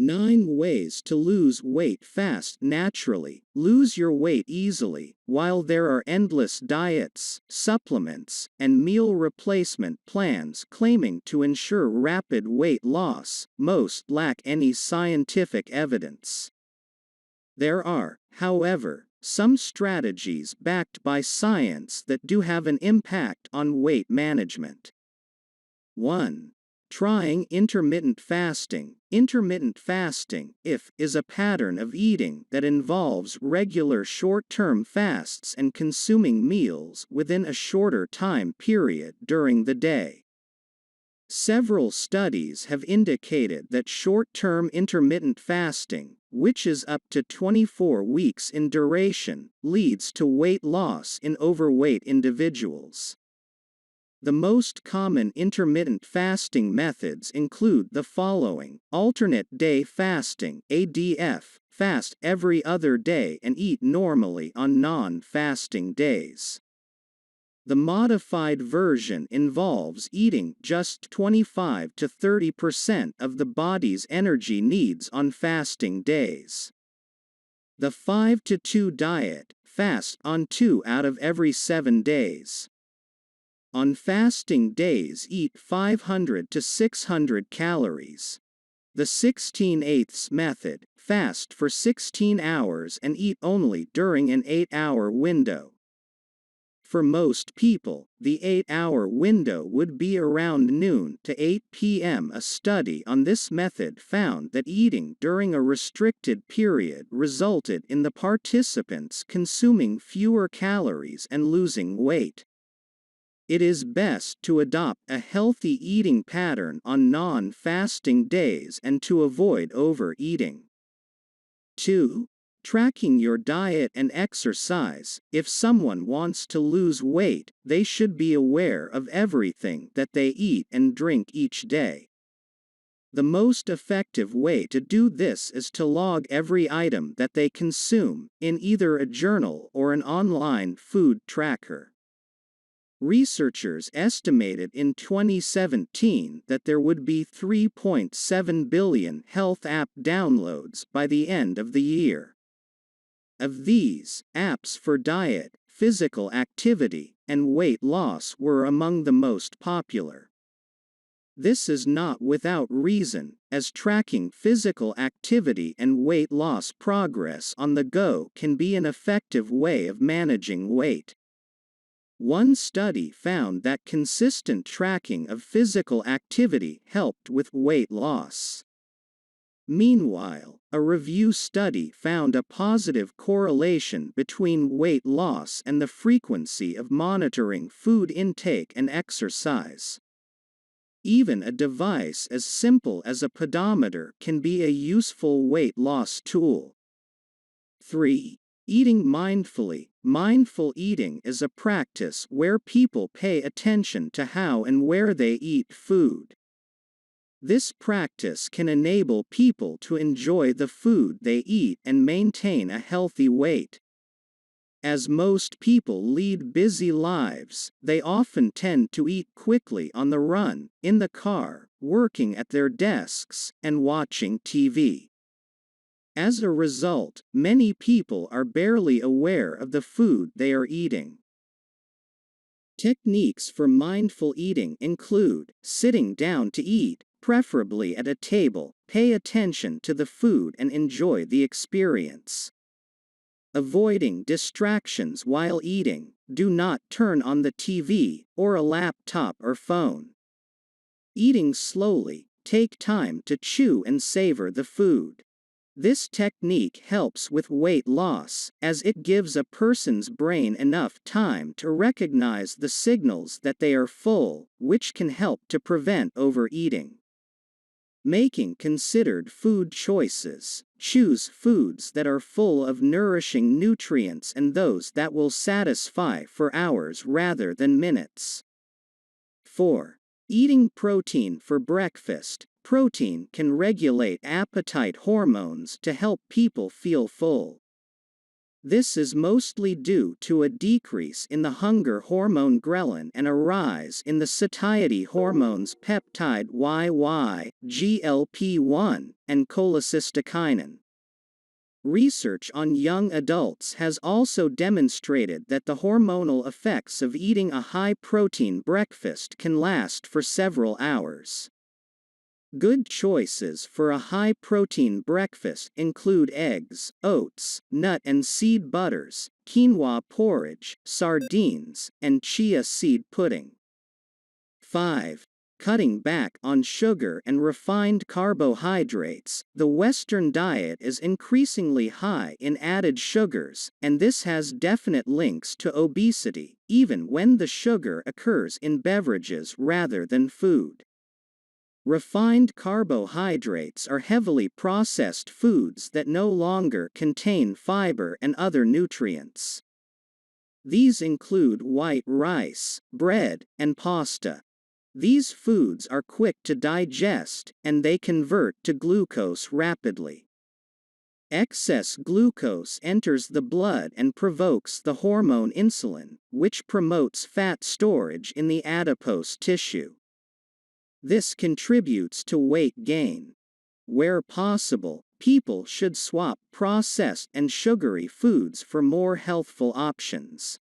9 ways to lose weight fast naturally. Lose your weight easily. While there are endless diets, supplements, and meal replacement plans claiming to ensure rapid weight loss, most lack any scientific evidence. There are, however, some strategies backed by science that do have an impact on weight management. 1. Trying intermittent fasting. Intermittent fasting, is a pattern of eating that involves regular short-term fasts and consuming meals within a shorter time period during the day. Several studies have indicated that short-term intermittent fasting, which is up to 24 weeks in duration, leads to weight loss in overweight individuals. The most common intermittent fasting methods include the following: alternate day fasting (ADF), fast every other day and eat normally on non-fasting days. The modified version involves eating just 25 to 30% of the body's energy needs on fasting days. The 5-to-2 diet, fast on 2 out of every 7 days. On fasting days eat 500 to 600 calories. The 16/8 method, fast for 16 hours and eat only during an 8-hour window. For most people, the 8-hour window would be around noon to 8 p.m. A study on this method found that eating during a restricted period resulted in the participants consuming fewer calories and losing weight. It is best to adopt a healthy eating pattern on non-fasting days and to avoid overeating. 2. Tracking your diet and exercise. If someone wants to lose weight, they should be aware of everything that they eat and drink each day. The most effective way to do this is to log every item that they consume, in either a journal or an online food tracker. Researchers estimated in 2017 that there would be 3.7 billion health app downloads by the end of the year. Of these, apps for diet, physical activity, and weight loss were among the most popular. This is not without reason, as tracking physical activity and weight loss progress on the go can be an effective way of managing weight. One study found that consistent tracking of physical activity helped with weight loss. Meanwhile, a review study found a positive correlation between weight loss and the frequency of monitoring food intake and exercise. Even a device as simple as a pedometer can be a useful weight loss tool. 3. Eating mindfully. Mindful eating is a practice where people pay attention to how and where they eat food. This practice can enable people to enjoy the food they eat and maintain a healthy weight. As most people lead busy lives, they often tend to eat quickly on the run, in the car, working at their desks, and watching TV. As a result, many people are barely aware of the food they are eating. Techniques for mindful eating include sitting down to eat, preferably at a table. Pay attention to the food and enjoy the experience. Avoiding distractions while eating. Do not turn on the TV or a laptop or phone. Eating slowly. Take time to chew and savor the food. This technique helps with weight loss, as it gives a person's brain enough time to recognize the signals that they are full, which can help to prevent overeating. Making considered food choices. Choose foods that are full of nourishing nutrients and those that will satisfy for hours rather than minutes. 4. Eating protein for breakfast. Protein can regulate appetite hormones to help people feel full. This is mostly due to a decrease in the hunger hormone ghrelin and a rise in the satiety hormones peptide YY, GLP-1, and cholecystokinin. Research on young adults has also demonstrated that the hormonal effects of eating a high-protein breakfast can last for several hours. Good choices for a high-protein breakfast include eggs, oats, nut and seed butters, quinoa porridge, sardines, and chia seed pudding. 5. Cutting back on sugar and refined carbohydrates. The Western diet is increasingly high in added sugars, and this has definite links to obesity, even when the sugar occurs in beverages rather than food. Refined carbohydrates are heavily processed foods that no longer contain fiber and other nutrients. These include white rice, bread, and pasta. These foods are quick to digest, and they convert to glucose rapidly. Excess glucose enters the blood and provokes the hormone insulin, which promotes fat storage in the adipose tissue. This contributes to weight gain. Where possible, people should swap processed and sugary foods for more healthful options.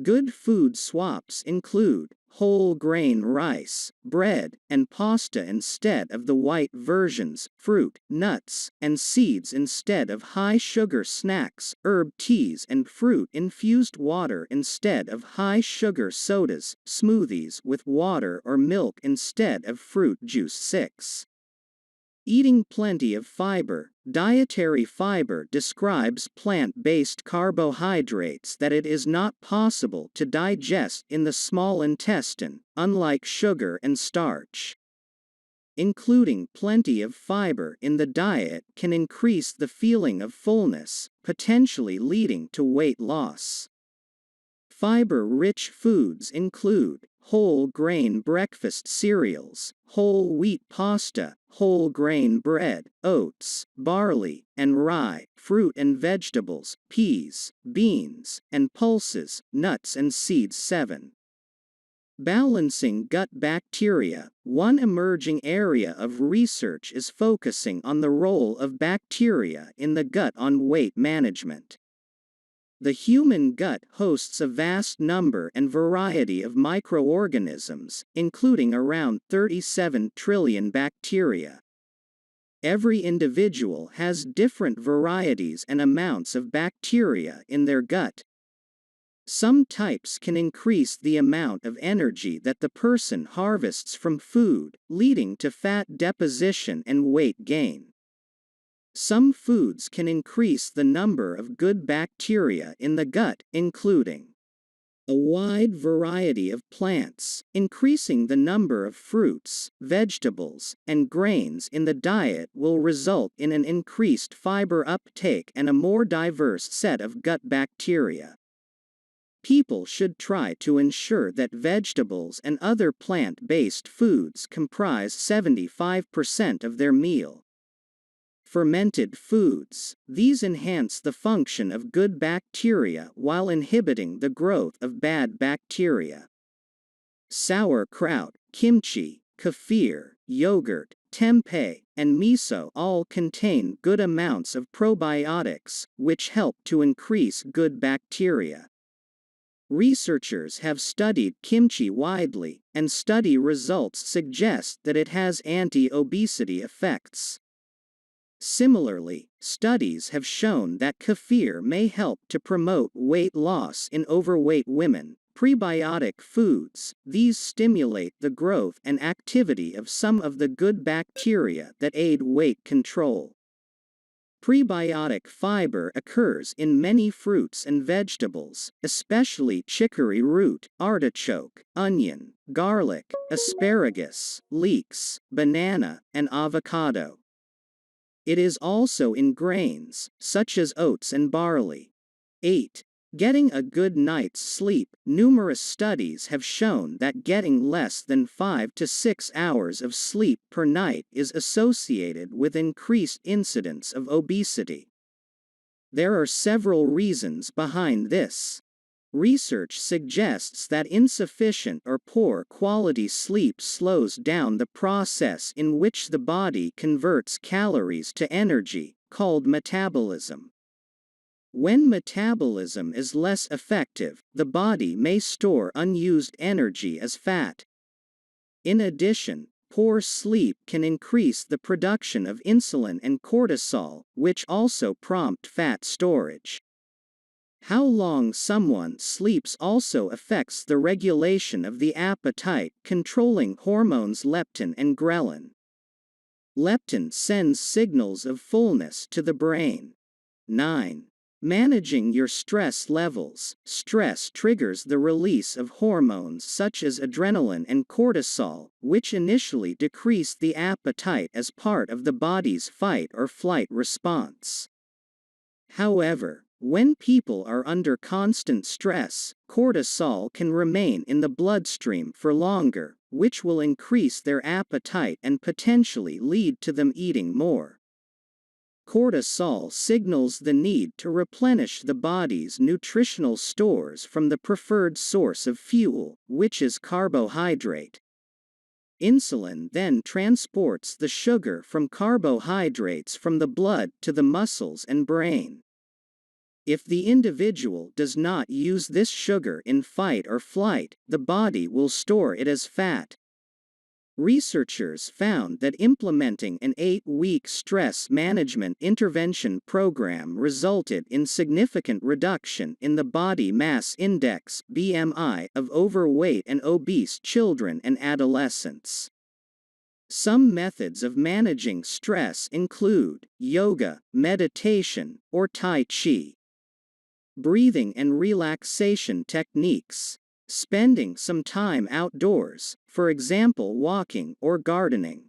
Good food swaps include whole grain rice, bread, and pasta instead of the white versions, fruit, nuts, and seeds instead of high-sugar snacks, herb teas and fruit-infused water instead of high-sugar sodas, smoothies with water or milk instead of fruit juice. 6. Eating plenty of fiber. Dietary fiber describes plant-based carbohydrates that it is not possible to digest in the small intestine, unlike sugar and starch. Including plenty of fiber in the diet can increase the feeling of fullness, potentially leading to weight loss. Fiber-rich foods include whole grain breakfast cereals, whole wheat pasta, whole grain bread, oats, barley, and rye, fruit and vegetables, peas, beans, and pulses, nuts and seeds. 7. Balancing gut bacteria. One emerging area of research is focusing on the role of bacteria in the gut on weight management. The human gut hosts a vast number and variety of microorganisms, including around 37 trillion bacteria. Every individual has different varieties and amounts of bacteria in their gut. Some types can increase the amount of energy that the person harvests from food, leading to fat deposition and weight gain. Some foods can increase the number of good bacteria in the gut, including a wide variety of plants. Increasing the number of fruits, vegetables, and grains in the diet will result in an increased fiber uptake and a more diverse set of gut bacteria. People should try to ensure that vegetables and other plant-based foods comprise 75% of their meal. Fermented foods. These enhance the function of good bacteria while inhibiting the growth of bad bacteria. Sauerkraut, kimchi, kefir, yogurt, tempeh, and miso all contain good amounts of probiotics, which help to increase good bacteria. Researchers have studied kimchi widely, and study results suggest that it has anti-obesity effects. Similarly, studies have shown that kefir may help to promote weight loss in overweight women. Prebiotic foods. These stimulate the growth and activity of some of the good bacteria that aid weight control. Prebiotic fiber occurs in many fruits and vegetables, especially chicory root, artichoke, onion, garlic, asparagus, leeks, banana, and avocado. It is also in grains, such as oats and barley. 8. Getting a good night's sleep. Numerous studies have shown that getting less than 5 to 6 hours of sleep per night is associated with increased incidence of obesity. There are several reasons behind this. Research suggests that insufficient or poor quality sleep slows down the process in which the body converts calories to energy, called metabolism. When metabolism is less effective, the body may store unused energy as fat. In addition, poor sleep can increase the production of insulin and cortisol, which also prompt fat storage. How long someone sleeps also affects the regulation of the appetite, controlling hormones leptin and ghrelin. Leptin sends signals of fullness to the brain. 9. Managing your stress levels. Stress triggers the release of hormones such as adrenaline and cortisol, which initially decrease the appetite as part of the body's fight or flight response. However, when people are under constant stress, cortisol can remain in the bloodstream for longer, which will increase their appetite and potentially lead to them eating more. Cortisol signals the need to replenish the body's nutritional stores from the preferred source of fuel, which is carbohydrate. Insulin then transports the sugar from carbohydrates from the blood to the muscles and brain. If the individual does not use this sugar in fight or flight, the body will store it as fat. Researchers found that implementing an 8-week stress management intervention program resulted in significant reduction in the body mass index (BMI) of overweight and obese children and adolescents. Some methods of managing stress include yoga, meditation, or Tai Chi. Breathing and relaxation techniques. Spending some time outdoors, for example walking or gardening.